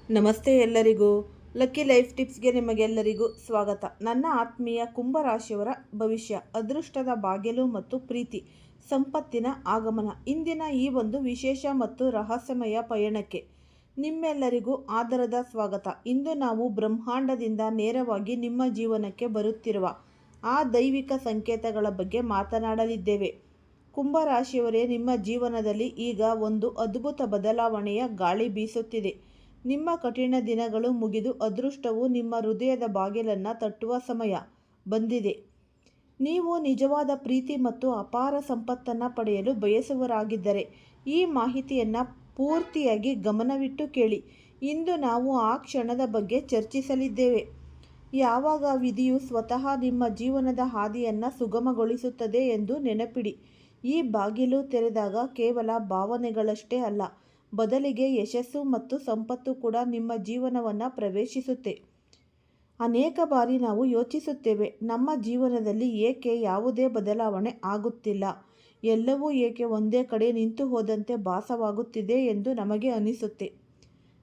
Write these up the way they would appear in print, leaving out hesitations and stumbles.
ನಮಸ್ತೆ ಎಲ್ಲರಿಗೂ. Lucky life ಟಿಪ್ಸ್ಗೆ ನಿಮಗೆಲ್ಲರಿಗೂ ಸ್ವಾಗತ. ನನ್ನ ಆತ್ಮೀಯ ಕುಂಭರಾಶಿಯವರ ಭವಿಷ್ಯ, ಅದೃಷ್ಟದ ಬಾಗಿಲು ಮತ್ತು ಪ್ರೀತಿ, ಸಂಪತ್ತಿನ ಆಗಮನ. ಇಂದಿನ ಈ ಒಂದು ವಿಶೇಷ ಮತ್ತು ರಹಸ್ಯಮಯ ಪಯಣಕ್ಕೆ ನಿಮ್ಮೆಲ್ಲರಿಗೂ ಆದರದ ಸ್ವಾಗತ. ಇಂದು ನಾವು ಬ್ರಹ್ಮಾಂಡದಿಂದ ನೇರವಾಗಿ ನಿಮ್ಮ ಜೀವನಕ್ಕೆ ಬರುತ್ತಿರುವ ಆ ದೈವಿಕ ಸಂಕೇತಗಳ ಬಗ್ಗೆ ಮಾತನಾಡಲಿದ್ದೇವೆ. ಕುಂಭರಾಶಿಯವರೇ, ನಿಮ್ಮ ಜೀವನದಲ್ಲಿ ಈಗ ಒಂದು ಅದ್ಭುತ ಬದಲಾವಣೆಯ ಗಾಳಿ ಬೀಸುತ್ತಿದೆ. ನಿಮ್ಮ ಕಠಿಣ ದಿನಗಳು ಮುಗಿದು ಅದೃಷ್ಟವು ನಿಮ್ಮ ಹೃದಯದ ಬಾಗಿಲನ್ನು ತಟ್ಟುವ ಸಮಯ ಬಂದಿದೆ. ನೀವು ನಿಜವಾದ ಪ್ರೀತಿ ಮತ್ತು ಅಪಾರ ಸಂಪತ್ತನ್ನು ಪಡೆಯಲು ಬಯಸುವರಾಗಿದ್ದರೆ ಈ ಮಾಹಿತಿಯನ್ನು ಪೂರ್ತಿಯಾಗಿ ಗಮನವಿಟ್ಟು ಕೇಳಿ. ಇಂದು ನಾವು ಆ ಕ್ಷಣದ ಬಗ್ಗೆ ಚರ್ಚಿಸಲಿದ್ದೇವೆ, ಯಾವಾಗ ವಿಧಿಯು ಸ್ವತಃ ನಿಮ್ಮ ಜೀವನದ ಹಾದಿಯನ್ನು ಸುಗಮಗೊಳಿಸುತ್ತದೆ ಎಂದು ನೆನಪಿಡಿ. ಈ ಬಾಗಿಲು ತೆರೆದಾಗ ಕೇವಲ ಭಾವನೆಗಳಷ್ಟೇ ಅಲ್ಲ, ಬದಲಿಗೆ ಯಶಸ್ಸು ಮತ್ತು ಸಂಪತ್ತು ಕೂಡ ನಿಮ್ಮ ಜೀವನವನ್ನು ಪ್ರವೇಶಿಸುತ್ತೆ. ಅನೇಕ ಬಾರಿ ನಾವು ಯೋಚಿಸುತ್ತೇವೆ, ನಮ್ಮ ಜೀವನದಲ್ಲಿ ಏಕೆ ಯಾವುದೇ ಬದಲಾವಣೆ ಆಗುತ್ತಿಲ್ಲ, ಎಲ್ಲವೂ ಏಕೆ ಒಂದೇ ಕಡೆ ನಿಂತು ಹೋದಂತೆ ಭಾಸವಾಗುತ್ತಿದೆ ಎಂದು ನಮಗೆ ಅನಿಸುತ್ತೆ.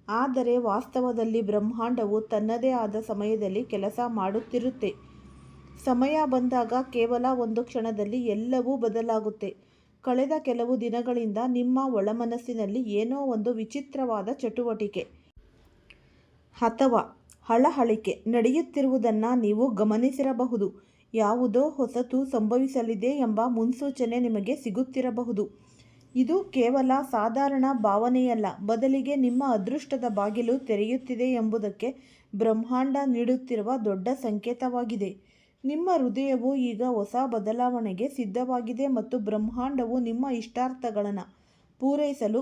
ಆದರೆ ವಾಸ್ತವದಲ್ಲಿ ಬ್ರಹ್ಮಾಂಡವು ತನ್ನದೇ ಆದ ಸಮಯದಲ್ಲಿ ಕೆಲಸ ಮಾಡುತ್ತಿರುತ್ತೆ. ಸಮಯ ಬಂದಾಗ ಕೇವಲ ಒಂದು ಕ್ಷಣದಲ್ಲಿ ಎಲ್ಲವೂ ಬದಲಾಗುತ್ತೆ. ಕಳೆದ ಕೆಲವು ದಿನಗಳಿಂದ ನಿಮ್ಮ ಒಳಮನಸ್ಸಿನಲ್ಲಿ ಏನೋ ಒಂದು ವಿಚಿತ್ರವಾದ ಚಟುವಟಿಕೆ ಅಥವಾ ಹಳಹಳಿಕೆ ನಡೆಯುತ್ತಿರುವುದನ್ನು ನೀವು ಗಮನಿಸಿರಬಹುದು. ಯಾವುದೋ ಹೊಸತು ಸಂಭವಿಸಲಿದೆ ಎಂಬ ಮುನ್ಸೂಚನೆ ನಿಮಗೆ ಸಿಗುತ್ತಿರಬಹುದು. ಇದು ಕೇವಲ ಸಾಧಾರಣ ಭಾವನೆಯಲ್ಲ, ಬದಲಿಗೆ ನಿಮ್ಮ ಅದೃಷ್ಟದ ಬಾಗಿಲು ತೆರೆಯುತ್ತಿದೆ ಎಂಬುದಕ್ಕೆ ಬ್ರಹ್ಮಾಂಡ ನೀಡುತ್ತಿರುವ ದೊಡ್ಡ ಸಂಕೇತವಾಗಿದೆ. ನಿಮ್ಮ ಹೃದಯವು ಈಗ ಹೊಸ ಬದಲಾವಣೆಗೆ ಸಿದ್ಧವಾಗಿದೆ ಮತ್ತು ಬ್ರಹ್ಮಾಂಡವು ನಿಮ್ಮ ಇಷ್ಟಾರ್ಥಗಳನ್ನು ಪೂರೈಸಲು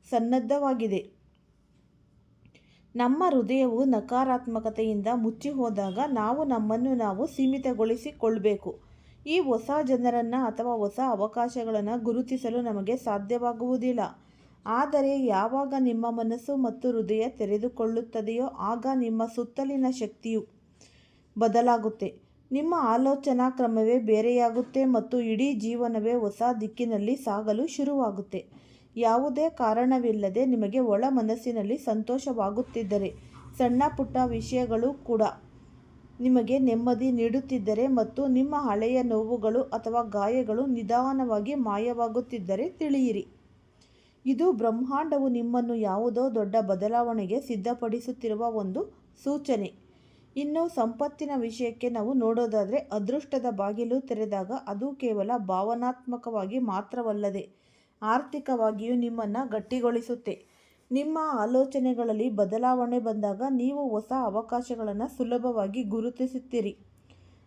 ಸನ್ನದ್ಧವಾಗಿದೆ. ನಮ್ಮ ಹೃದಯವು ನಕಾರಾತ್ಮಕತೆಯಿಂದ ಮುಚ್ಚಿ ಹೋದಾಗ ನಾವು ನಮ್ಮನ್ನು ನಾವು ಸೀಮಿತಗೊಳಿಸಿಕೊಳ್ಳಬೇಕು. ಈ ಹೊಸ ಜನರನ್ನು ಅಥವಾ ಹೊಸ ಅವಕಾಶಗಳನ್ನು ಗುರುತಿಸಲು ನಮಗೆ ಸಾಧ್ಯವಾಗುವುದಿಲ್ಲ. ಆದರೆ ಯಾವಾಗ ನಿಮ್ಮ ಮನಸ್ಸು ಮತ್ತು ಹೃದಯ ತೆರೆದುಕೊಳ್ಳುತ್ತದೆಯೋ ಆಗ ನಿಮ್ಮ ಸುತ್ತಲಿನ ಶಕ್ತಿಯು ಬದಲಾಗುತ್ತೆ. ನಿಮ್ಮ ಆಲೋಚನಾ ಕ್ರಮವೇ ಬೇರೆಯಾಗುತ್ತೆ ಮತ್ತು ಇಡೀ ಜೀವನವೇ ಹೊಸ ದಿಕ್ಕಿನಲ್ಲಿ ಸಾಗಲು ಶುರುವಾಗುತ್ತೆ. ಯಾವುದೇ ಕಾರಣವಿಲ್ಲದೆ ನಿಮಗೆ ಒಳ ಮನಸ್ಸಿನಲ್ಲಿ ಸಂತೋಷವಾಗುತ್ತಿದ್ದರೆ, ಸಣ್ಣ ಪುಟ್ಟ ವಿಷಯಗಳು ಕೂಡ ನಿಮಗೆ ನೆಮ್ಮದಿ ನೀಡುತ್ತಿದ್ದರೆ ಮತ್ತು ನಿಮ್ಮ ಹಳೆಯ ನೋವುಗಳು ಅಥವಾ ಗಾಯಗಳು ನಿಧಾನವಾಗಿ ಮಾಯವಾಗುತ್ತಿದ್ದರೆ ತಿಳಿಯಿರಿ, ಇದು ಬ್ರಹ್ಮಾಂಡವು ನಿಮ್ಮನ್ನು ಯಾವುದೋ ದೊಡ್ಡ ಬದಲಾವಣೆಗೆ ಸಿದ್ಧಪಡಿಸುತ್ತಿರುವ ಒಂದು ಸೂಚನೆ. ಇನ್ನು ಸಂಪತ್ತಿನ ವಿಷಯಕ್ಕೆ ನಾವು ನೋಡೋದಾದರೆ, ಅದೃಷ್ಟದ ಬಾಗಿಲು ತೆರೆದಾಗ ಅದು ಕೇವಲ ಭಾವನಾತ್ಮಕವಾಗಿ ಮಾತ್ರವಲ್ಲದೆ ಆರ್ಥಿಕವಾಗಿಯೂ ನಿಮ್ಮನ್ನು ಗಟ್ಟಿಗೊಳಿಸುತ್ತೆ. ನಿಮ್ಮ ಆಲೋಚನೆಗಳಲ್ಲಿ ಬದಲಾವಣೆ ಬಂದಾಗ ನೀವು ಹೊಸ ಅವಕಾಶಗಳನ್ನು ಸುಲಭವಾಗಿ ಗುರುತಿಸುತ್ತೀರಿ.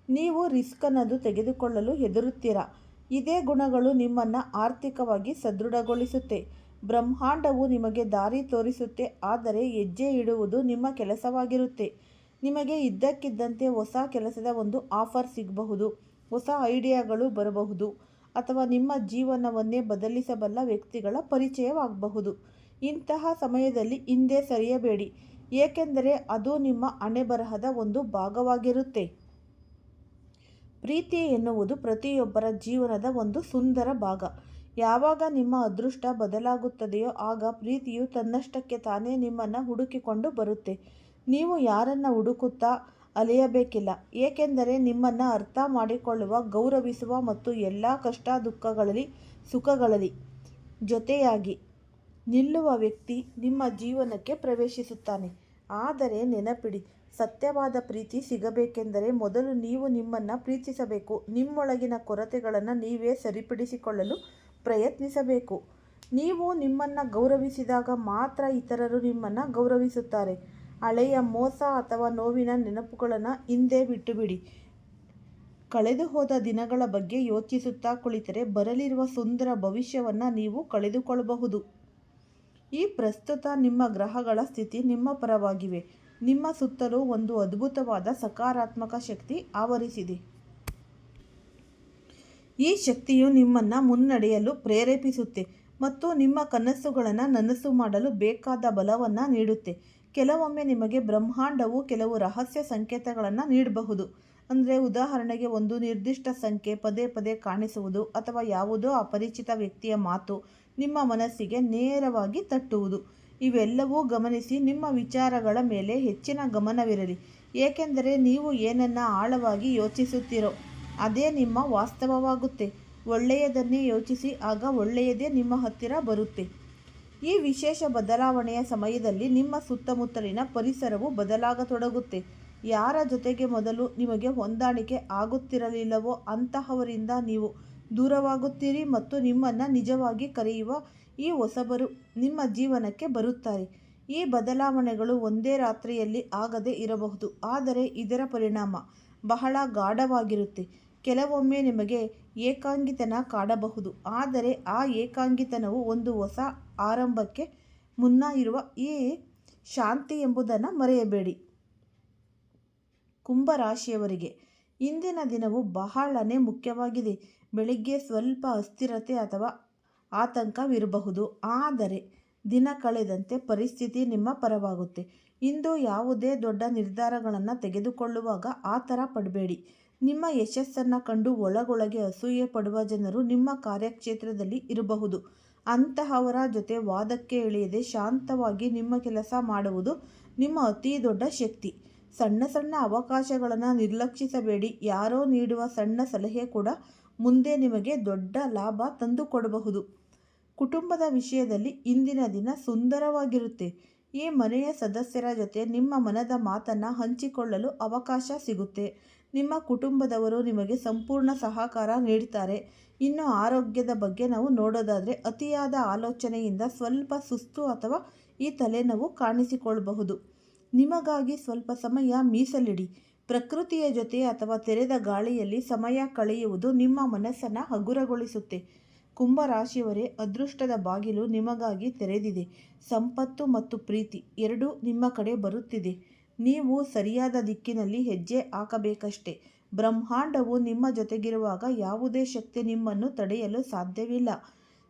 ನೀವು ರಿಸ್ಕ್ ಅನ್ನೋದು ತೆಗೆದುಕೊಳ್ಳಲು ಹೆದರುತ್ತೀರಾ. ಇದೇ ಗುಣಗಳು ನಿಮ್ಮನ್ನು ಆರ್ಥಿಕವಾಗಿ ಸದೃಢಗೊಳಿಸುತ್ತೆ. ಬ್ರಹ್ಮಾಂಡವು ನಿಮಗೆ ದಾರಿ ತೋರಿಸುತ್ತೆ, ಆದರೆ ಹೆಜ್ಜೆ ಇಡುವುದು ನಿಮ್ಮ ಕೆಲಸವಾಗಿರುತ್ತೆ. ನಿಮಗೆ ಇದ್ದಕ್ಕಿದ್ದಂತೆ ಹೊಸ ಕೆಲಸದ ಒಂದು ಆಫರ್ ಸಿಗಬಹುದು, ಹೊಸ ಐಡಿಯಾಗಳು ಬರಬಹುದು, ಅಥವಾ ನಿಮ್ಮ ಜೀವನವನ್ನೇ ಬದಲಿಸಬಲ್ಲ ವ್ಯಕ್ತಿಗಳ ಪರಿಚಯವಾಗಬಹುದು. ಇಂತಹ ಸಮಯದಲ್ಲಿ ಹಿಂದೆ ಸರಿಯಬೇಡಿ, ಏಕೆಂದರೆ ಅದು ನಿಮ್ಮ ಹಣೆಬರಹದ ಒಂದು ಭಾಗವಾಗಿರುತ್ತೆ. ಪ್ರೀತಿ ಎನ್ನುವುದು ಪ್ರತಿಯೊಬ್ಬರ ಜೀವನದ ಒಂದು ಸುಂದರ ಭಾಗ. ಯಾವಾಗ ನಿಮ್ಮ ಅದೃಷ್ಟ ಬದಲಾಗುತ್ತದೆಯೋ ಆಗ ಪ್ರೀತಿಯು ತನ್ನಷ್ಟಕ್ಕೆ ತಾನೇ ನಿಮ್ಮನ್ನು ಹುಡುಕಿಕೊಂಡು ಬರುತ್ತೆ. ನೀವು ಯಾರನ್ನು ಹುಡುಕುತ್ತಾ ಅಲೆಯಬೇಕಿಲ್ಲ, ಏಕೆಂದರೆ ನಿಮ್ಮನ್ನು ಅರ್ಥ ಮಾಡಿಕೊಳ್ಳುವ, ಗೌರವಿಸುವ ಮತ್ತು ಎಲ್ಲ ಕಷ್ಟ ದುಃಖಗಳಲ್ಲಿ ಸುಖಗಳಲ್ಲಿ ಜೊತೆಯಾಗಿ ನಿಲ್ಲುವ ವ್ಯಕ್ತಿ ನಿಮ್ಮ ಜೀವನಕ್ಕೆ ಪ್ರವೇಶಿಸುತ್ತಾನೆ. ಆದರೆ ನೆನಪಿಡಿ, ಸತ್ಯವಾದ ಪ್ರೀತಿ ಸಿಗಬೇಕೆಂದರೆ ಮೊದಲು ನೀವು ನಿಮ್ಮನ್ನು ಪ್ರೀತಿಸಬೇಕು. ನಿಮ್ಮೊಳಗಿನ ಕೊರತೆಗಳನ್ನು ನೀವೇ ಸರಿಪಡಿಸಿಕೊಳ್ಳಲು ಪ್ರಯತ್ನಿಸಬೇಕು. ನೀವು ನಿಮ್ಮನ್ನು ಗೌರವಿಸಿದಾಗ ಮಾತ್ರ ಇತರರು ನಿಮ್ಮನ್ನು ಗೌರವಿಸುತ್ತಾರೆ. ಹಳೆಯ ಮೋಸ ಅಥವಾ ನೋವಿನ ನೆನಪುಗಳನ್ನು ಹಿಂದೆ ಬಿಟ್ಟುಬಿಡಿ. ಕಳೆದು ಹೋದ ದಿನಗಳ ಬಗ್ಗೆ ಯೋಚಿಸುತ್ತಾ ಕುಳಿತರೆ ಬರಲಿರುವ ಸುಂದರ ಭವಿಷ್ಯವನ್ನು ನೀವು ಕಳೆದುಕೊಳ್ಳಬಹುದು. ಈ ಪ್ರಸ್ತುತ ನಿಮ್ಮ ಗ್ರಹಗಳ ಸ್ಥಿತಿ ನಿಮ್ಮ ಪರವಾಗಿವೆ. ನಿಮ್ಮ ಸುತ್ತಲೂ ಒಂದು ಅದ್ಭುತವಾದ ಸಕಾರಾತ್ಮಕ ಶಕ್ತಿ ಆವರಿಸಿದೆ. ಈ ಶಕ್ತಿಯು ನಿಮ್ಮನ್ನು ಮುನ್ನಡೆಯಲು ಪ್ರೇರೇಪಿಸುತ್ತೆ ಮತ್ತು ನಿಮ್ಮ ಕನಸುಗಳನ್ನು ನನಸು ಮಾಡಲು ಬೇಕಾದ ಬಲವನ್ನು ನೀಡುತ್ತೆ. ಕೆಲವೊಮ್ಮೆ ನಿಮಗೆ ಬ್ರಹ್ಮಾಂಡವು ಕೆಲವು ರಹಸ್ಯ ಸಂಕೇತಗಳನ್ನು ನೀಡಬಹುದು. ಅಂದರೆ ಉದಾಹರಣೆಗೆ, ಒಂದು ನಿರ್ದಿಷ್ಟ ಸಂಖ್ಯೆ ಪದೇ ಪದೇ ಕಾಣಿಸುವುದು ಅಥವಾ ಯಾವುದೋ ಅಪರಿಚಿತ ವ್ಯಕ್ತಿಯ ಮಾತು ನಿಮ್ಮ ಮನಸ್ಸಿಗೆ ನೇರವಾಗಿ ತಟ್ಟುವುದು. ಇವೆಲ್ಲವೂ ಗಮನಿಸಿ. ನಿಮ್ಮ ವಿಚಾರಗಳ ಮೇಲೆ ಹೆಚ್ಚಿನ ಗಮನವಿರಲಿ, ಏಕೆಂದರೆ ನೀವು ಏನನ್ನು ಆಳವಾಗಿ ಯೋಚಿಸುತ್ತೀರೋ ಅದೇ ನಿಮ್ಮ ವಾಸ್ತವವಾಗುತ್ತೆ. ಒಳ್ಳೆಯದನ್ನೇ ಯೋಚಿಸಿ, ಆಗ ಒಳ್ಳೆಯದೇ ನಿಮ್ಮ ಹತ್ತಿರ ಬರುತ್ತೆ. ಈ ವಿಶೇಷ ಬದಲಾವಣೆಯ ಸಮಯದಲ್ಲಿ ನಿಮ್ಮ ಸುತ್ತಮುತ್ತಲಿನ ಪರಿಸರವು ಬದಲಾಗತೊಡಗುತ್ತೆ. ಯಾರ ಜೊತೆಗೆ ಮೊದಲು ನಿಮಗೆ ಹೊಂದಾಣಿಕೆ ಆಗುತ್ತಿರಲಿಲ್ಲವೋ ಅಂತಹವರಿಂದ ನೀವು ದೂರವಾಗುತ್ತೀರಿ ಮತ್ತು ನಿಮ್ಮನ್ನು ನಿಜವಾಗಿ ಕರೆಯುವ ಈ ಹೊಸಬರು ನಿಮ್ಮ ಜೀವನಕ್ಕೆ ಬರುತ್ತಾರೆ. ಈ ಬದಲಾವಣೆಗಳು ಒಂದೇ ರಾತ್ರಿಯಲ್ಲಿ ಆಗದೇ ಇರಬಹುದು, ಆದರೆ ಇದರ ಪರಿಣಾಮ ಬಹಳ ಗಾಢವಾಗಿರುತ್ತೆ. ಕೆಲವೊಮ್ಮೆ ನಿಮಗೆ ಏಕಾಂಗಿತನ ಕಾಡಬಹುದು, ಆದರೆ ಆ ಏಕಾಂಗಿತನವು ಒಂದು ಹೊಸ ಆರಂಭಕ್ಕೆ ಮುನ್ನ ಇರುವ ಈ ಶಾಂತಿ ಎಂಬುದನ್ನು ಮರೆಯಬೇಡಿ. ಕುಂಭರಾಶಿಯವರಿಗೆ ಇಂದಿನ ದಿನವು ಬಹಳನೇ ಮುಖ್ಯವಾಗಿದೆ. ಬೆಳಿಗ್ಗೆ ಸ್ವಲ್ಪ ಅಸ್ಥಿರತೆ ಅಥವಾ ಆತಂಕವಿರಬಹುದು, ಆದರೆ ದಿನ ಕಳೆದಂತೆ ಪರಿಸ್ಥಿತಿ ನಿಮ್ಮ ಪರವಾಗುತ್ತೆ. ಇಂದು ಯಾವುದೇ ದೊಡ್ಡ ನಿರ್ಧಾರಗಳನ್ನು ತೆಗೆದುಕೊಳ್ಳುವಾಗ ಆತರ ಪಡಬೇಡಿ. ನಿಮ್ಮ ಯಶಸ್ಸನ್ನು ಕಂಡು ಒಳಗೊಳಗೆ ಅಸೂಯೆ ಪಡುವ ಜನರು ನಿಮ್ಮ ಕಾರ್ಯಕ್ಷೇತ್ರದಲ್ಲಿ ಇರಬಹುದು. ಅಂತಹವರ ಜೊತೆ ವಾದಕ್ಕೆ ಇಳಿಯದೆ ಶಾಂತವಾಗಿ ನಿಮ್ಮ ಕೆಲಸ ಮಾಡುವುದು ನಿಮ್ಮ ಅತಿ ದೊಡ್ಡ ಶಕ್ತಿ. ಸಣ್ಣ ಸಣ್ಣ ಅವಕಾಶಗಳನ್ನು ನಿರ್ಲಕ್ಷಿಸಬೇಡಿ. ಯಾರೋ ನೀಡುವ ಸಣ್ಣ ಸಲಹೆ ಕೂಡ ಮುಂದೆ ನಿಮಗೆ ದೊಡ್ಡ ಲಾಭ ತಂದುಕೊಡಬಹುದು. ಕುಟುಂಬದ ವಿಷಯದಲ್ಲಿ ಇಂದಿನ ದಿನ ಸುಂದರವಾಗಿರುತ್ತೆ. ಈ ಮನೆಯ ಸದಸ್ಯರ ಜೊತೆ ನಿಮ್ಮ ಮನದ ಮಾತನ್ನು ಹಂಚಿಕೊಳ್ಳಲು ಅವಕಾಶ ಸಿಗುತ್ತೆ. ನಿಮ್ಮ ಕುಟುಂಬದವರು ನಿಮಗೆ ಸಂಪೂರ್ಣ ಸಹಕಾರ ನೀಡ್ತಾರೆ. ಇನ್ನು ಆರೋಗ್ಯದ ಬಗ್ಗೆ ನಾವು ನೋಡೋದಾದರೆ, ಅತಿಯಾದ ಆಲೋಚನೆಯಿಂದ ಸ್ವಲ್ಪ ಸುಸ್ತು ಅಥವಾ ಈ ತಲೆನೋವು ಕಾಣಿಸಿಕೊಳ್ಳಬಹುದು. ನಿಮಗಾಗಿ ಸ್ವಲ್ಪ ಸಮಯ ಮೀಸಲಿಡಿ. ಪ್ರಕೃತಿಯ ಜೊತೆ ಅಥವಾ ತೆರೆದ ಗಾಳಿಯಲ್ಲಿ ಸಮಯ ಕಳೆಯುವುದು ನಿಮ್ಮ ಮನಸ್ಸನ್ನು ಹಗುರಗೊಳಿಸುತ್ತೆ. ಕುಂಭರಾಶಿಯವರೇ, ಅದೃಷ್ಟದ ಬಾಗಿಲು ನಿಮಗಾಗಿ ತೆರೆದಿದೆ. ಸಂಪತ್ತು ಮತ್ತು ಪ್ರೀತಿ ಎರಡೂ ನಿಮ್ಮ ಕಡೆ ಬರುತ್ತಿದೆ. ನೀವು ಸರಿಯಾದ ದಿಕ್ಕಿನಲ್ಲಿ ಹೆಜ್ಜೆ ಹಾಕಬೇಕಷ್ಟೆ. ಬ್ರಹ್ಮಾಂಡವು ನಿಮ್ಮ ಜೊತೆಗಿರುವಾಗ ಯಾವುದೇ ಶಕ್ತಿ ನಿಮ್ಮನ್ನು ತಡೆಯಲು ಸಾಧ್ಯವಿಲ್ಲ.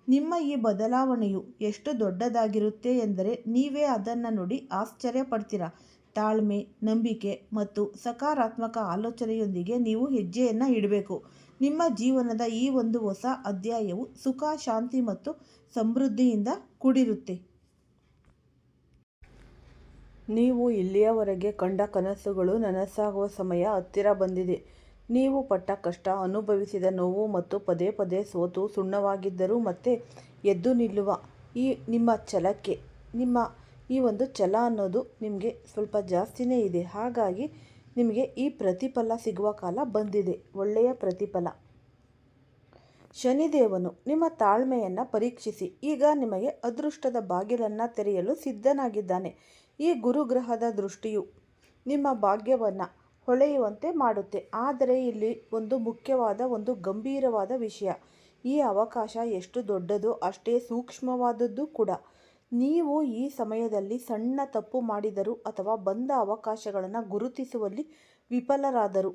ನಿಮ್ಮ ಈ ಬದಲಾವಣೆಯು ಎಷ್ಟು ದೊಡ್ಡದಾಗಿರುತ್ತೆ ಎಂದರೆ ನೀವೇ ಅದನ್ನು ನೋಡಿ ಆಶ್ಚರ್ಯ ಪಡ್ತೀರಾ. ತಾಳ್ಮೆ, ನಂಬಿಕೆ ಮತ್ತು ಸಕಾರಾತ್ಮಕ ಆಲೋಚನೆಯೊಂದಿಗೆ ನೀವು ಹೆಜ್ಜೆಯನ್ನು ಇಡಬೇಕು. ನಿಮ್ಮ ಜೀವನದ ಈ ಒಂದು ಹೊಸ ಅಧ್ಯಾಯವು ಸುಖ, ಶಾಂತಿ ಮತ್ತು ಸಮೃದ್ಧಿಯಿಂದ ಕೂಡಿರುತ್ತೆ. ನೀವು ಇಲ್ಲಿಯವರೆಗೆ ಕಂಡ ಕನಸುಗಳು ನನಸಾಗುವ ಸಮಯ ಹತ್ತಿರ ಬಂದಿದೆ. ನೀವು ಪಟ್ಟ ಕಷ್ಟ, ಅನುಭವಿಸಿದ ನೋವು ಮತ್ತು ಪದೇ ಪದೇ ಸೋತು ಸುಣ್ಣವಾಗಿದ್ದರೂ ಮತ್ತೆ ಎದ್ದು ನಿಲ್ಲುವ ಈ ನಿಮ್ಮ ಛಲಕ್ಕೆ, ನಿಮ್ಮ ಈ ಒಂದು ಛಲ ಅನ್ನೋದು ನಿಮಗೆ ಸ್ವಲ್ಪ ಜಾಸ್ತಿನೇ ಇದೆ. ಹಾಗಾಗಿ ನಿಮಗೆ ಈ ಪ್ರತಿಫಲ ಸಿಗುವ ಕಾಲ ಬಂದಿದೆ, ಒಳ್ಳೆಯ ಪ್ರತಿಫಲ. ಶನಿದೇವನು ನಿಮ್ಮ ತಾಳ್ಮೆಯನ್ನು ಪರೀಕ್ಷಿಸಿ ಈಗ ನಿಮಗೆ ಅದೃಷ್ಟದ ಬಾಗಿಲನ್ನು ತೆರೆಯಲು ಸಿದ್ಧನಾಗಿದ್ದಾನೆ. ಈ ಗುರುಗ್ರಹದ ದೃಷ್ಟಿಯು ನಿಮ್ಮ ಭಾಗ್ಯವನ್ನು ಹೊಳೆಯುವಂತೆ ಮಾಡುತ್ತೆ. ಆದರೆ ಇಲ್ಲಿ ಒಂದು ಮುಖ್ಯವಾದ, ಒಂದು ಗಂಭೀರವಾದ ವಿಷಯ. ಈ ಅವಕಾಶ ಎಷ್ಟು ದೊಡ್ಡದೋ ಅಷ್ಟೇ ಸೂಕ್ಷ್ಮವಾದದ್ದು ಕೂಡ. ನೀವು ಈ ಸಮಯದಲ್ಲಿ ಸಣ್ಣ ತಪ್ಪು ಮಾಡಿದರೂ ಅಥವಾ ಬಂದ ಅವಕಾಶಗಳನ್ನು ಗುರುತಿಸುವಲ್ಲಿ ವಿಫಲರಾದರೂ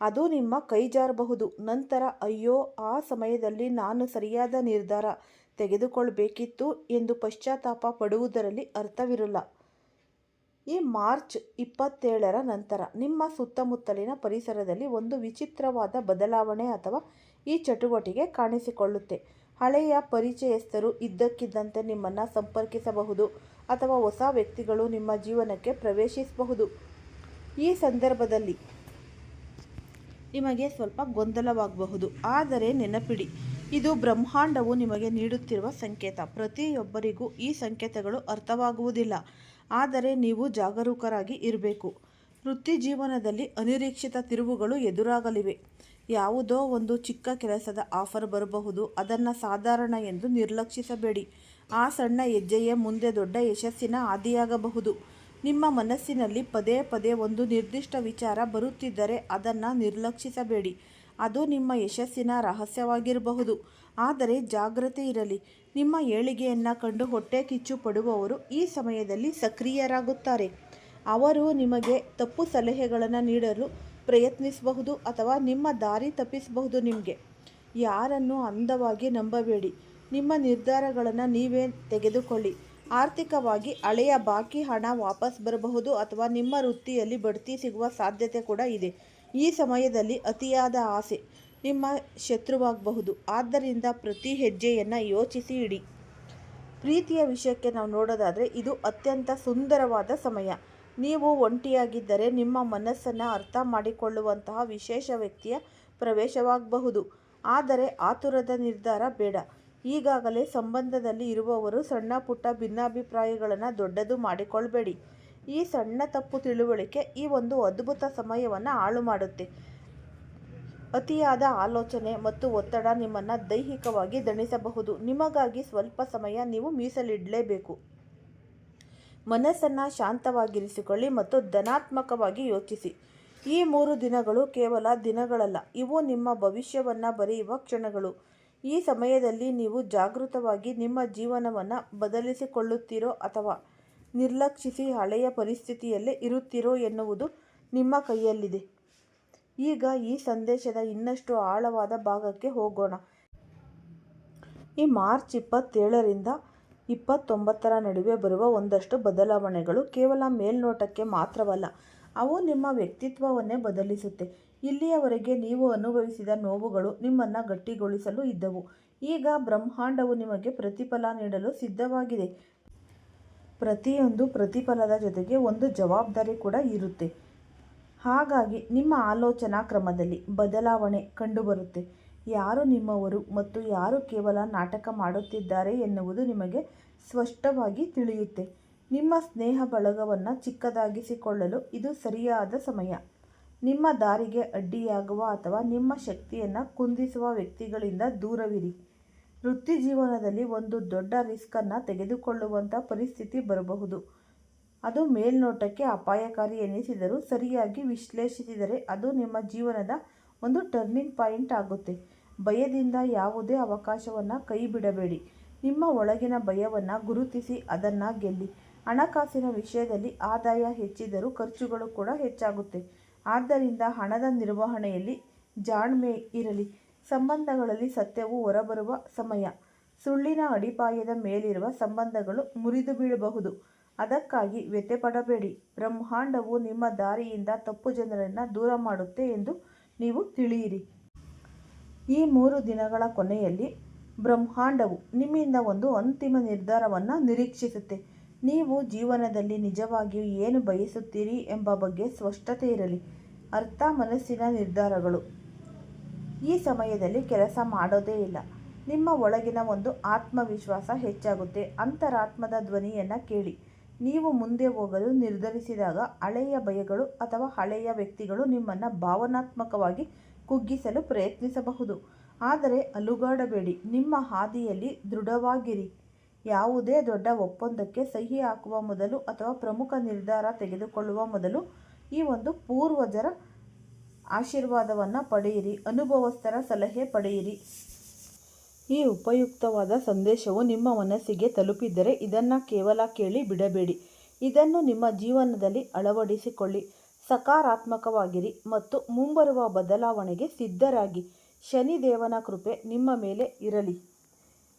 ಅದು ನಿಮ್ಮ ಕೈಜಾರಬಹುದು. ನಂತರ ಅಯ್ಯೋ, ಆ ಸಮಯದಲ್ಲಿ ನಾನು ಸರಿಯಾದ ನಿರ್ಧಾರ ತೆಗೆದುಕೊಳ್ಳಬೇಕಿತ್ತು ಎಂದು ಪಶ್ಚಾತ್ತಾಪ ಪಡುವುದರಲ್ಲಿ ಅರ್ಥವಿರಲ್ಲ. ಈ ಮಾರ್ಚ್ 27ರ ನಂತರ ನಿಮ್ಮ ಸುತ್ತಮುತ್ತಲಿನ ಪರಿಸರದಲ್ಲಿ ಒಂದು ವಿಚಿತ್ರವಾದ ಬದಲಾವಣೆ ಅಥವಾ ಈ ಚಟುವಟಿಕೆ ಕಾಣಿಸಿಕೊಳ್ಳುತ್ತೆ. ಹಳೆಯ ಪರಿಚಯಸ್ಥರು ಇದ್ದಕ್ಕಿದ್ದಂತೆ ನಿಮ್ಮನ್ನು ಸಂಪರ್ಕಿಸಬಹುದು ಅಥವಾ ಹೊಸ ವ್ಯಕ್ತಿಗಳು ನಿಮ್ಮ ಜೀವನಕ್ಕೆ ಪ್ರವೇಶಿಸಬಹುದು. ಈ ಸಂದರ್ಭದಲ್ಲಿ ನಿಮಗೆ ಸ್ವಲ್ಪ ಗೊಂದಲವಾಗಬಹುದು, ಆದರೆ ನೆನಪಿಡಿ, ಇದು ಬ್ರಹ್ಮಾಂಡವು ನಿಮಗೆ ನೀಡುತ್ತಿರುವ ಸಂಕೇತ. ಪ್ರತಿಯೊಬ್ಬರಿಗೂ ಈ ಸಂಕೇತಗಳು ಅರ್ಥವಾಗುವುದಿಲ್ಲ, ಆದರೆ ನೀವು ಜಾಗರೂಕರಾಗಿ ಇರಬೇಕು. ವೃತ್ತಿ ಜೀವನದಲ್ಲಿ ಅನಿರೀಕ್ಷಿತ ತಿರುವುಗಳು ಎದುರಾಗಲಿವೆ. ಯಾವುದೋ ಒಂದು ಚಿಕ್ಕ ಕೆಲಸದ ಆಫರ್ ಬರಬಹುದು. ಅದನ್ನು ಸಾಧಾರಣ ಎಂದು ನಿರ್ಲಕ್ಷಿಸಬೇಡಿ. ಆ ಸಣ್ಣ ಹೆಜ್ಜೆಯೇ ಮುಂದೆ ದೊಡ್ಡ ಯಶಸ್ಸಿನ ಹಾದಿಯಾಗಬಹುದು. ನಿಮ್ಮ ಮನಸ್ಸಿನಲ್ಲಿ ಪದೇ ಪದೇ ಒಂದು ನಿರ್ದಿಷ್ಟ ವಿಚಾರ ಬರುತ್ತಿದ್ದರೆ ಅದನ್ನು ನಿರ್ಲಕ್ಷಿಸಬೇಡಿ. ಅದು ನಿಮ್ಮ ಯಶಸ್ಸಿನ ರಹಸ್ಯವಾಗಿರಬಹುದು. ಆದರೆ ಜಾಗ್ರತೆ ಇರಲಿ. ನಿಮ್ಮ ಏಳಿಗೆಯನ್ನು ಕಂಡು ಹೊಟ್ಟೆ ಕಿಚ್ಚು ಪಡುವವರು ಈ ಸಮಯದಲ್ಲಿ ಸಕ್ರಿಯರಾಗುತ್ತಾರೆ. ಅವರು ನಿಮಗೆ ತಪ್ಪು ಸಲಹೆಗಳನ್ನು ನೀಡಲು ಪ್ರಯತ್ನಿಸಬಹುದು ಅಥವಾ ನಿಮ್ಮ ದಾರಿ ತಪ್ಪಿಸಬಹುದು. ನಿಮಗೆ ಯಾರನ್ನು ಅಂಧವಾಗಿ ನಂಬಬೇಡಿ. ನಿಮ್ಮ ನಿರ್ಧಾರಗಳನ್ನು ನೀವೇ ತೆಗೆದುಕೊಳ್ಳಿ. ಆರ್ಥಿಕವಾಗಿ ಹಳೆಯ ಬಾಕಿ ಹಣ ವಾಪಸ್ ಬರಬಹುದು ಅಥವಾ ನಿಮ್ಮ ವೃತ್ತಿಯಲ್ಲಿ ಬಡ್ತಿ ಸಿಗುವ ಸಾಧ್ಯತೆ ಕೂಡ ಇದೆ. ಈ ಸಮಯದಲ್ಲಿ ಅತಿಯಾದ ಆಸೆ ನಿಮ್ಮ ಶತ್ರುವಾಗಬಹುದು. ಆದ್ದರಿಂದ ಪ್ರತಿ ಹೆಜ್ಜೆಯನ್ನು ಯೋಚಿಸಿ ಇಡಿ. ಪ್ರೀತಿಯ ವಿಷಯಕ್ಕೆ ನಾವು ನೋಡೋದಾದರೆ ಇದು ಅತ್ಯಂತ ಸುಂದರವಾದ ಸಮಯ. ನೀವು ಒಂಟಿಯಾಗಿದ್ದರೆ ನಿಮ್ಮ ಮನಸ್ಸನ್ನು ಅರ್ಥ ಮಾಡಿಕೊಳ್ಳುವಂತಹ ವಿಶೇಷ ವ್ಯಕ್ತಿಯ ಪ್ರವೇಶವಾಗಬಹುದು. ಆದರೆ ಆತುರದ ನಿರ್ಧಾರ ಬೇಡ. ಈಗಾಗಲೇ ಸಂಬಂಧದಲ್ಲಿ ಇರುವವರು ಸಣ್ಣ ಪುಟ್ಟ ಭಿನ್ನಾಭಿಪ್ರಾಯಗಳನ್ನು ದೊಡ್ಡದು ಮಾಡಿಕೊಳ್ಬೇಡಿ. ಈ ಸಣ್ಣ ತಪ್ಪು ತಿಳುವಳಿಕೆ ಈ ಒಂದು ಅದ್ಭುತ ಸಮಯವನ್ನು ಹಾಳು ಮಾಡುತ್ತೆ. ಅತಿಯಾದ ಆಲೋಚನೆ ಮತ್ತು ಒತ್ತಡ ನಿಮ್ಮನ್ನು ದೈಹಿಕವಾಗಿ ದಣಿಸಬಹುದು. ನಿಮಗಾಗಿ ಸ್ವಲ್ಪ ಸಮಯ ನೀವು ಮೀಸಲಿಡಲೇಬೇಕು. ಮನಸ್ಸನ್ನು ಶಾಂತವಾಗಿರಿಸಿಕೊಳ್ಳಿ ಮತ್ತು ಧನಾತ್ಮಕವಾಗಿ ಯೋಚಿಸಿ. ಈ 3 ದಿನಗಳು ಕೇವಲ ದಿನಗಳಲ್ಲ, ಇವು ನಿಮ್ಮ ಭವಿಷ್ಯವನ್ನು ಬರೆಯುವ ಕ್ಷಣಗಳು. ಈ ಸಮಯದಲ್ಲಿ ನೀವು ಜಾಗೃತವಾಗಿ ನಿಮ್ಮ ಜೀವನವನ್ನು ಬದಲಿಸಿಕೊಳ್ಳುತ್ತೀರೋ ಅಥವಾ ನಿರ್ಲಕ್ಷಿಸಿ ಹಳೆಯ ಪರಿಸ್ಥಿತಿಯಲ್ಲೇ ಇರುತ್ತೀರೋ ಎನ್ನುವುದು ನಿಮ್ಮ ಕೈಯಲ್ಲಿದೆ. ಈಗ ಈ ಸಂದೇಶದ ಇನ್ನಷ್ಟು ಆಳವಾದ ಭಾಗಕ್ಕೆ ಹೋಗೋಣ. ಈ ಮಾರ್ಚ್ 27ರಿಂದ 29ರ ನಡುವೆ ಬರುವ ಒಂದಷ್ಟು ಬದಲಾವಣೆಗಳು ಕೇವಲ ಮೇಲ್ನೋಟಕ್ಕೆ ಮಾತ್ರವಲ್ಲ, ಅವು ನಿಮ್ಮ ವ್ಯಕ್ತಿತ್ವವನ್ನೇ ಬದಲಿಸುತ್ತೆ. ಇಲ್ಲಿಯವರೆಗೆ ನೀವು ಅನುಭವಿಸಿದ ನೋವುಗಳು ನಿಮ್ಮನ್ನು ಗಟ್ಟಿಗೊಳಿಸಲು ಇದ್ದವು. ಈಗ ಬ್ರಹ್ಮಾಂಡವು ನಿಮಗೆ ಪ್ರತಿಫಲ ನೀಡಲು ಸಿದ್ಧವಾಗಿದೆ. ಪ್ರತಿಯೊಂದು ಪ್ರತಿಫಲದ ಜೊತೆಗೆ ಒಂದು ಜವಾಬ್ದಾರಿ ಕೂಡ ಇರುತ್ತೆ. ಹಾಗಾಗಿ ನಿಮ್ಮ ಆಲೋಚನಾ ಕ್ರಮದಲ್ಲಿ ಬದಲಾವಣೆ ಕಂಡುಬರುತ್ತೆ. ಯಾರು ನಿಮ್ಮವರು ಮತ್ತು ಯಾರು ಕೇವಲ ನಾಟಕ ಮಾಡುತ್ತಿದ್ದಾರೆ ಎನ್ನುವುದು ನಿಮಗೆ ಸ್ಪಷ್ಟವಾಗಿ ತಿಳಿಯುತ್ತೆ. ನಿಮ್ಮ ಸ್ನೇಹ ಬಳಗವನ್ನು ಚಿಕ್ಕದಾಗಿಸಿಕೊಳ್ಳಲು ಇದು ಸರಿಯಾದ ಸಮಯ. ನಿಮ್ಮ ದಾರಿಗೆ ಅಡ್ಡಿಯಾಗುವ ಅಥವಾ ನಿಮ್ಮ ಶಕ್ತಿಯನ್ನು ಕುಂದಿಸುವ ವ್ಯಕ್ತಿಗಳಿಂದ ದೂರವಿರಿ. ವೃತ್ತಿ ಜೀವನದಲ್ಲಿ ಒಂದು ದೊಡ್ಡ ರಿಸ್ಕನ್ನು ತೆಗೆದುಕೊಳ್ಳುವಂಥ ಪರಿಸ್ಥಿತಿ ಬರಬಹುದು. ಅದು ಮೇಲ್ನೋಟಕ್ಕೆ ಅಪಾಯಕಾರಿ ಎನಿಸಿದರೂ ಸರಿಯಾಗಿ ವಿಶ್ಲೇಷಿಸಿದರೆ ಅದು ನಿಮ್ಮ ಜೀವನದ ಒಂದು ಟರ್ನಿಂಗ್ ಪಾಯಿಂಟ್ ಆಗುತ್ತೆ. ಭಯದಿಂದ ಯಾವುದೇ ಅವಕಾಶವನ್ನು ಕೈ ಬಿಡಬೇಡಿ. ನಿಮ್ಮ ಒಳಗಿನ ಭಯವನ್ನು ಗುರುತಿಸಿ ಅದನ್ನು ಗೆಲ್ಲಿ. ಹಣಕಾಸಿನ ವಿಷಯದಲ್ಲಿ ಆದಾಯ ಹೆಚ್ಚಿದರೂ ಖರ್ಚುಗಳು ಕೂಡ ಹೆಚ್ಚಾಗುತ್ತೆ. ಆದ್ದರಿಂದ ಹಣದ ನಿರ್ವಹಣೆಯಲ್ಲಿ ಜಾಣ್ಮೆ ಇರಲಿ. ಸಂಬಂಧಗಳಲ್ಲಿ ಸತ್ಯವು ಹೊರಬರುವ ಸಮಯ. ಸುಳ್ಳಿನ ಅಡಿಪಾಯದ ಮೇಲಿರುವ ಸಂಬಂಧಗಳು ಮುರಿದು ಬೀಳಬಹುದು. ಅದಕ್ಕಾಗಿ ವ್ಯಥೆಪಡಬೇಡಿ. ಬ್ರಹ್ಮಾಂಡವು ನಿಮ್ಮ ದಾರಿಯಿಂದ ತಪ್ಪು ಜನರನ್ನು ದೂರ ಮಾಡುತ್ತೆ ಎಂದು ನೀವು ತಿಳಿಯಿರಿ. ಈ 3 ದಿನಗಳ ಕೊನೆಯಲ್ಲಿ ಬ್ರಹ್ಮಾಂಡವು ನಿಮ್ಮಿಂದ ಒಂದು ಅಂತಿಮ ನಿರ್ಧಾರವನ್ನು ನಿರೀಕ್ಷಿಸುತ್ತೆ. ನೀವು ಜೀವನದಲ್ಲಿ ನಿಜವಾಗಿಯೂ ಏನು ಬಯಸುತ್ತೀರಿ ಎಂಬ ಬಗ್ಗೆ ಸ್ಪಷ್ಟತೆ ಇರಲಿ. ಅರ್ಥ ಮನಸ್ಸಿನ ನಿರ್ಧಾರಗಳು ಈ ಸಮಯದಲ್ಲಿ ಕೆಲಸ ಮಾಡೋದೇ ಇಲ್ಲ. ನಿಮ್ಮ ಒಳಗಿನ ಒಂದು ಆತ್ಮವಿಶ್ವಾಸ ಹೆಚ್ಚಾಗುತ್ತೆ. ಅಂತರಾತ್ಮದ ಧ್ವನಿಯನ್ನು ಕೇಳಿ. ನೀವು ಮುಂದೆ ಹೋಗಲು ನಿರ್ಧರಿಸಿದಾಗ ಹಳೆಯ ಭಯಗಳು ಅಥವಾ ಹಳೆಯ ವ್ಯಕ್ತಿಗಳು ನಿಮ್ಮನ್ನು ಭಾವನಾತ್ಮಕವಾಗಿ ಕುಗ್ಗಿಸಲು ಪ್ರಯತ್ನಿಸಬಹುದು. ಆದರೆ ಅಲುಗಾಡಬೇಡಿ. ನಿಮ್ಮ ಹಾದಿಯಲ್ಲಿ ದೃಢವಾಗಿರಿ. ಯಾವುದೇ ದೊಡ್ಡ ಒಪ್ಪಂದಕ್ಕೆ ಸಹಿ ಹಾಕುವ ಮೊದಲು ಅಥವಾ ಪ್ರಮುಖ ನಿರ್ಧಾರ ತೆಗೆದುಕೊಳ್ಳುವ ಮೊದಲು ಈ ಒಂದು ಪೂರ್ವಜರ ಆಶೀರ್ವಾದವನ್ನು ಪಡೆಯಿರಿ. ಅನುಭವಸ್ಥರ ಸಲಹೆ ಪಡೆಯಿರಿ. ಈ ಉಪಯುಕ್ತವಾದ ಸಂದೇಶವು ನಿಮ್ಮ ಮನಸ್ಸಿಗೆ ತಲುಪಿದ್ದರೆ ಇದನ್ನು ಕೇವಲ ಕೇಳಿ ಬಿಡಬೇಡಿ. ಇದನ್ನು ನಿಮ್ಮ ಜೀವನದಲ್ಲಿ ಅಳವಡಿಸಿಕೊಳ್ಳಿ. ಸಕಾರಾತ್ಮಕವಾಗಿರಿ ಮತ್ತು ಮುಂಬರುವ ಬದಲಾವಣೆಗೆ ಸಿದ್ಧರಾಗಿ. ಶನಿದೇವನ ಕೃಪೆ ನಿಮ್ಮ ಮೇಲೆ ಇರಲಿ.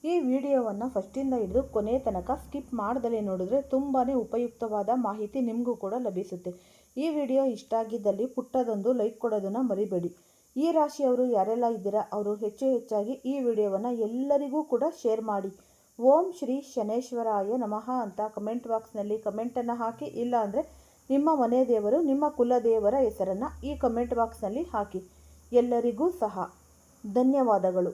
ಈ ವಿಡಿಯೋವನ್ನು ಫಸ್ಟಿಂದ ಹಿಡಿದು ಕೊನೆ ತನಕ ಸ್ಕಿಪ್ ಮಾಡ್ದಲೇ ನೋಡಿದ್ರೆ ತುಂಬಾ ಉಪಯುಕ್ತವಾದ ಮಾಹಿತಿ ನಿಮಗೂ ಕೂಡ ಲಭಿಸುತ್ತೆ. ಈ ವಿಡಿಯೋ ಇಷ್ಟ ಆಗಿದ್ದಲ್ಲಿ ಪುಟ್ಟದೊಂದು ಲೈಕ್ ಕೊಡೋದನ್ನು ಮರಿಬೇಡಿ. ಈ ರಾಶಿಯವರು ಯಾರೆಲ್ಲ ಇದ್ದೀರಾ ಅವರು ಹೆಚ್ಚಾಗಿ ಈ ವಿಡಿಯೋವನ್ನು ಎಲ್ಲರಿಗೂ ಕೂಡ ಶೇರ್ ಮಾಡಿ. ಓಂ ಶ್ರೀ ಶನೇಶ್ವರಾಯ ನಮಃ ಅಂತ ಕಮೆಂಟ್ ಬಾಕ್ಸ್ನಲ್ಲಿ ಕಮೆಂಟನ್ನು ಹಾಕಿ. ಇಲ್ಲ ಅಂದರೆ ನಿಮ್ಮ ಮನೆ ದೇವರು ನಿಮ್ಮ ಕುಲದೇವರ ಹೆಸರನ್ನು ಈ ಕಮೆಂಟ್ ಬಾಕ್ಸ್ನಲ್ಲಿ ಹಾಕಿ. ಎಲ್ಲರಿಗೂ ಸಹ ಧನ್ಯವಾದಗಳು.